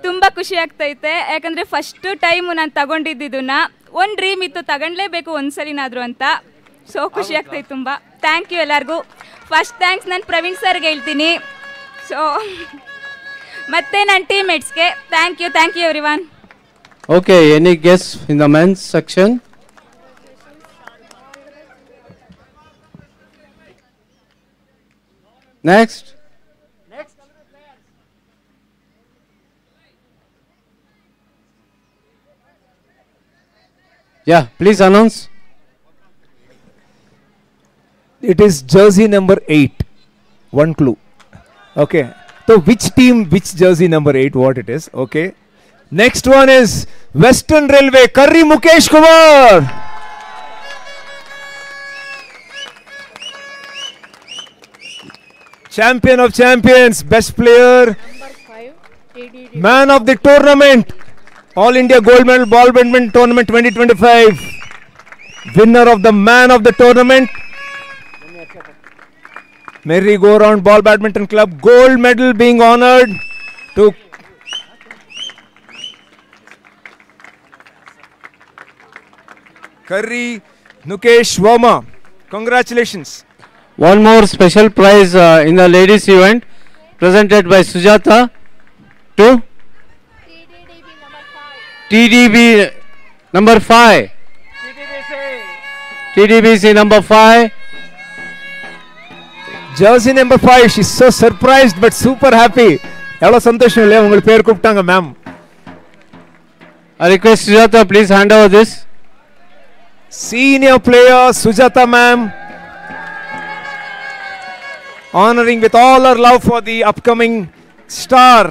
ತುಂಬ ಖುಷಿ ಆಗ್ತೈತೆ, ಯಾಕಂದರೆ ಫಸ್ಟ್ ಟೈಮು ನಾನು ತಗೊಂಡಿದ್ದನ್ನ ಒಂದು ಡ್ರೀಮ್ ಇತ್ತು, ತಗೊಂಡ್ಲೇಬೇಕು ಒಂದ್ಸಲಿನಾದರೂ ಅಂತ. ಸೊ ಖುಷಿ ಆಗ್ತೈತೆ ತುಂಬ. ಥ್ಯಾಂಕ್ ಯು ಎಲ್ಲರಿಗೂ. ಫಸ್ಟ್ ಥ್ಯಾಂಕ್ಸ್ ನಾನು ಪ್ರವೀಣ್ ಸರ್ಗೆ ಹೇಳ್ತೀನಿ. ಸೊ ಮತ್ತೆ ನನ್ನ ಟೀಮ್ಮೇಟ್ಸ್ಗೆ thank you everyone. Okay, any guess in the men's section? Next. Yeah, please announce. It is jersey number 8. One clue. Okay. So which team, which jersey number 8, what it is. Okay. Next one is Western Railway, Karri Mukesh Kumar. Champion of champions, best player, man of the tournament, All India Gold Medal Ball Badminton Tournament 2025. Winner of the man of the tournament, Merry Go Round Ball Badminton Club. Gold medal being honored to Karri Mukesh Verma. Congratulations. One more special prize in the ladies event presented by Sujata to TDB number 5. TDBC number 5. Jersey number 5. She's so surprised but super happy. எவ்வளோ சந்தோஷம் இல்லையா உங்களுக்கு பேர் கூப்பிட்டாங்க ma'am. I request Sujata, please hand over this. Senior player Sujata ma'am, honoring with all her love for the upcoming star.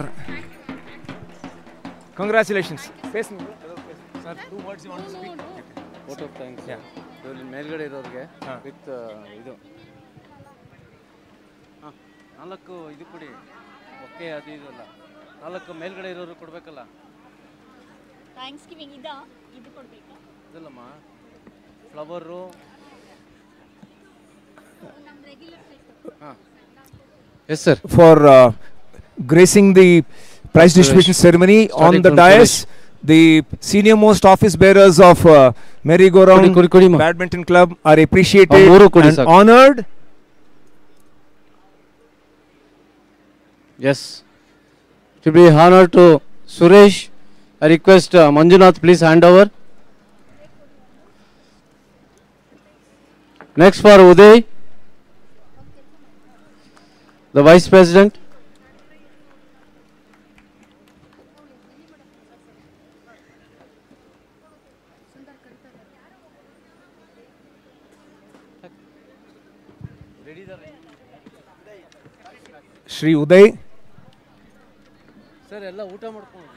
Congratulations. Sir, 2 words you want to speak? Vote of thanks. Yeah. ಮೇಲ್ಗಡೆ ಇರೋರಿಗೆ with ಇದು ನಾಲ್ಕು ಇದು ಕೊಡಿ. Okay, ಅದು ಇದಲ್ಲ, ನಾಲ್ಕು ಮೇಲ್ಗಡೆ ಇರೋರು ಕೊಡಬೇಕಲ್ಲ. ಥ್ಯಾಂಕ್ಸ್ ಗಿವಿಂಗ್ ಇದು ಕೊಡಬೇಕಾ? ಇದಲ್ಲಮ್ಮ, flower. Yes sir. For gracing the prize distribution ceremony on the dais, the senior most office bearers of Merry-Go-Round Badminton Club are appreciated and honored. Yes. To be honored to Suresh, I request Manjunath, please hand over. Next for Uday, the Vice President. Shri Uday. Sir, ಎಲ್ಲ ಊಟ ಮಾಡ್ಕೊಂಡು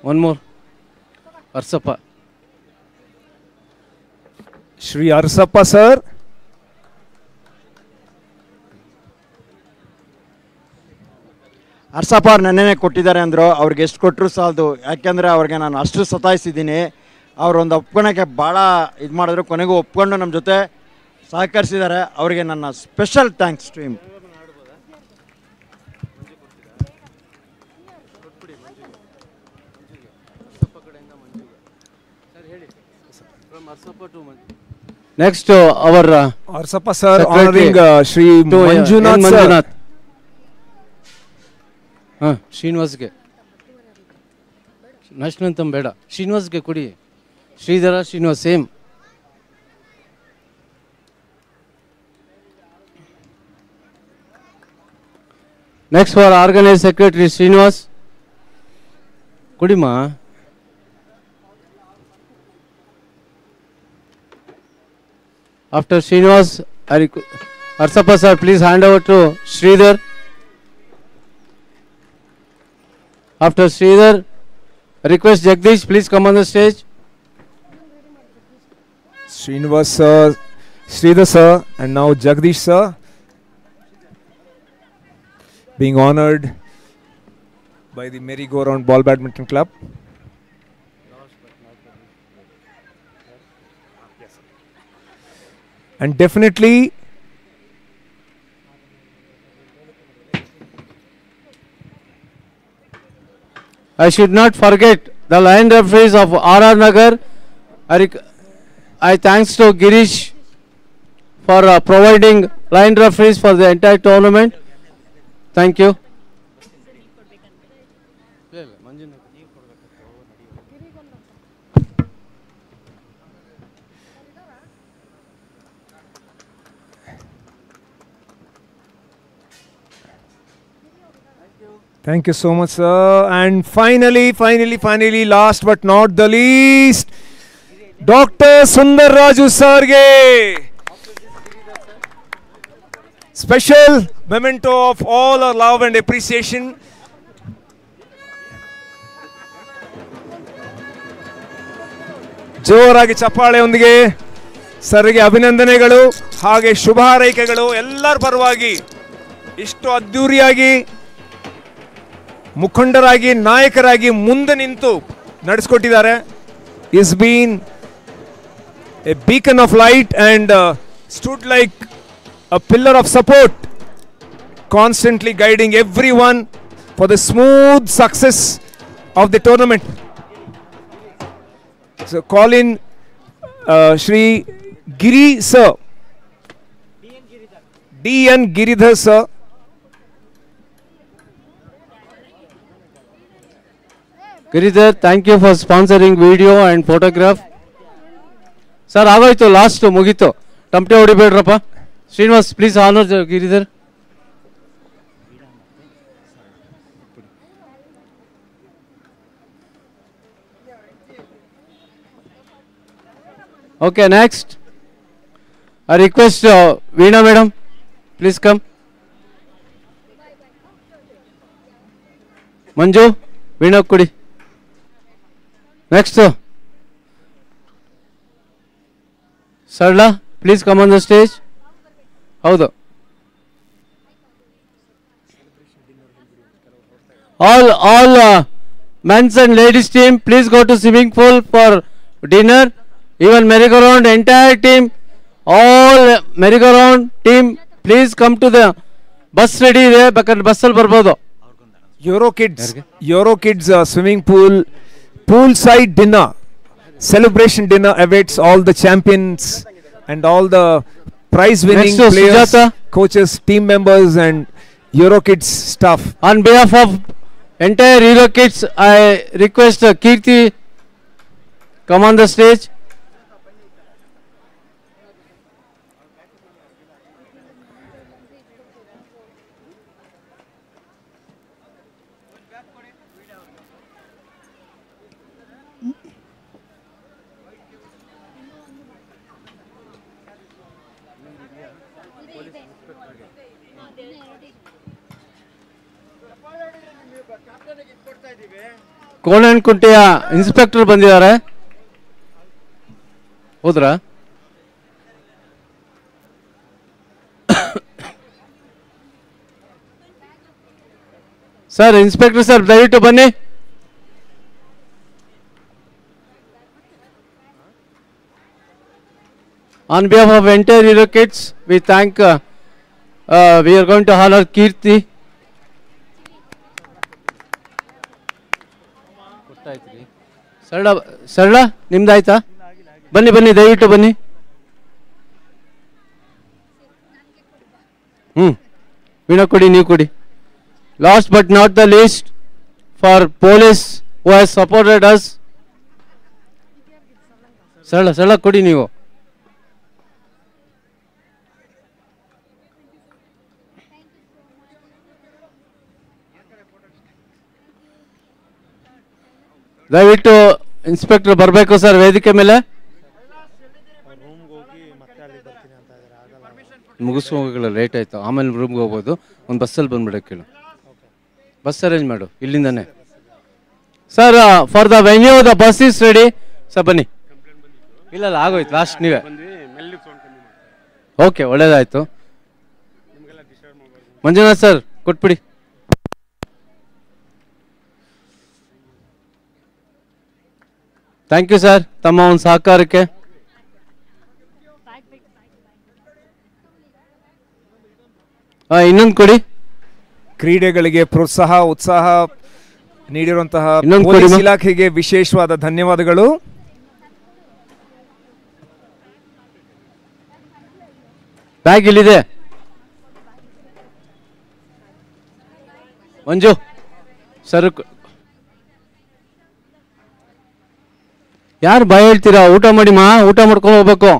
one more. Arsappa. Shri Arsappa sir. ಅರ್ಸಪ್ಪ ಅವ್ರು ನನ್ನೇ ಕೊಟ್ಟಿದ್ದಾರೆ ಅಂದರು. ಅವ್ರಿಗೆ ಎಷ್ಟು ಕೊಟ್ಟರು ಸಾಲದು, ಯಾಕೆಂದರೆ ಅವ್ರಿಗೆ ನಾನು ಅಷ್ಟು ಸತಾಯಿಸಿದ್ದೀನಿ. ಅವ್ರು ಒಂದು ಒಪ್ಕೊಳಕ್ಕೆ ಭಾಳ ಇದು ಮಾಡಿದ್ರು, ಕೊನೆಗೂ ಒಪ್ಕೊಂಡು ನಮ್ಮ ಜೊತೆ ಸಹಕರಿಸಿದ್ದಾರೆ. ಅವರಿಗೆ ನನ್ನ special thanks to him. Next our Arsappa sir honoring Shri Manjunath sir. ಶ್ರೀನಿವಾಸ್ಗೆ ನಶ್ನಂತಂ ಬೇಡ, ಶ್ರೀನಿವಾಸ್ಗೆ ಕೊಡಿ. Sridhar Srinivas same. Next for organise secretary Srinivas ಕೊಡಿಮಾ. After Srinivas Arsappa sir, please hand over to Sridhar. After Sridhar, request Jagdish, please come on the stage. Srinivas sir, Sridhar sir, and now Jagdish sir being honored by the Merry-Go-Round Ball Badminton Club. And definitely I should not forget the line referees of RR Nagar. I thanks to Girish for providing line referees for the entire tournament. Thank you. thank you so much sir. And finally last but not the least, Dr. Sundar Raju sir ge special memento of all our love and appreciation. ಜೋರಾಗಿ ಚಪ್ಪಾಳೆಯೊಂದಿಗೆ ಸರ್ಗೆ ಅಭಿನಂದನೆಗಳು ಹಾಗೆ ಶುಭ ಹಾರೈಕೆಗಳು ಎಲ್ಲರ ಪರವಾಗಿ. ಇಷ್ಟು ಅದ್ದೂರಿಯಾಗಿ ಮುಖಂಡರಾಗಿ ನಾಯಕರಾಗಿ ಮುಂದೆ ನಿಂತು ನಡೆಸಿಕೊಟ್ಟಿದ್ದಾರೆ. Is been a beacon of light and stood like a pillar of support, constantly guiding everyone for the smooth success of the tournament. So call in Shri Giri sir, D.N. Giridhar sir. Giridhar, thank you for sponsoring video and photograph. Sir, ಆಗೋಯ್ತು last ಮುಗೀತು. ಟಮಟೆ ಹೊಡಿಬೇಡ್ರಪ್ಪ. Srinivas, please honour Giridhar. Okay, next. I request Veena madam, please come. Manju, Veena kudi. Next. Sarla, please come on the stage. Howdo? All men's and ladies team, please go to swimming pool for dinner. Even merry-go-round entire team, all merry-go-round team, please come to the bus ready there. Because bus al barbodu. Eurokids swimming poolside dinner, celebration dinner awaits all the champions and all the prize-winning players, Sujata, coaches, team members, and Eurokids staff. On behalf of entire Eurokids, I request Kirti come on the stage. ಕೋಣನಕುಂಟೆಯ inspector ಬಂದಿದ್ದಾರೆ, ಹೋದ್ರಾ? Sir, inspector sir ದಯವಿಟ್ಟು ಬನ್ನಿ. On behalf of entire Eurokids, we thank, we are going to honor Kirti. ಸರಳ ನಿಮ್ದಾಯ್ತಾ? ಬನ್ನಿ ಬನ್ನಿ, ದಯವಿಟ್ಟು ಬನ್ನಿ. ವೀಣಾ ಕೊಡಿ, ನೀವು ಕೊಡಿ. Last but not the least, for police who has supported us. ಸರಳ ಕೊಡಿ ನೀವು. ದಯವಿಟ್ಟು ಇನ್ಸ್ಪೆಕ್ಟರ್ ಬರಬೇಕು ಸರ್ ವೇದಿಕೆ ಮೇಲೆ. ಮುಗಿಸ್ಕೋಗಲ್ಲ, ಲೇಟ್ ಆಯ್ತು, ಆಮೇಲೆ ರೂಮ್ಗೆ ಹೋಗ್ಬೋದು. ಒಂದು ಬಸ್ಸಲ್ಲಿ ಬಂದ್ಬಿಡಕ್ಕೆ ಕೇಳು, ಬಸ್ ಅರೇಂಜ್ ಮಾಡು ಇಲ್ಲಿಂದಾನೆ. Sir, for the venue the bus is ready. Sir ಬನ್ನಿ. ಇಲ್ಲ ಆಗೋಯ್ತು, ಲಾಸ್ಟ್ ನೀವೇ. ಓಕೆ, ಒಳ್ಳೇದಾಯ್ತು. ಮಂಜುನಾಥ್ ಸರ್ ಕೊಟ್ಬಿಡಿ. ಥ್ಯಾಂಕ್ ಯು ಸರ್ ತಮ್ಮ ಒಂದು ಸಹಕಾರಕ್ಕೆ. ಇನ್ನೊಂದು ಕೊಡಿ. ಕ್ರೀಡೆಗಳಿಗೆ ಪ್ರೋತ್ಸಾಹ ಉತ್ಸಾಹ ನೀಡಿರುವಂತಹ ಪೊಲೀಸ್ ಇಲಾಖೆಗೆ ವಿಶೇಷವಾದ ಧನ್ಯವಾದಗಳು. ಬ್ಯಾಗ್ ಇಲ್ಲಿದೆ. ಮಂಜು ಸರ್, ಯಾರು ಭಯ ಹೇಳ್ತೀರಾ? ಊಟ ಮಾಡಿ ಊಟ ಮಾಡ್ಕೊಂಡು ಹೋಗ್ಬೇಕು.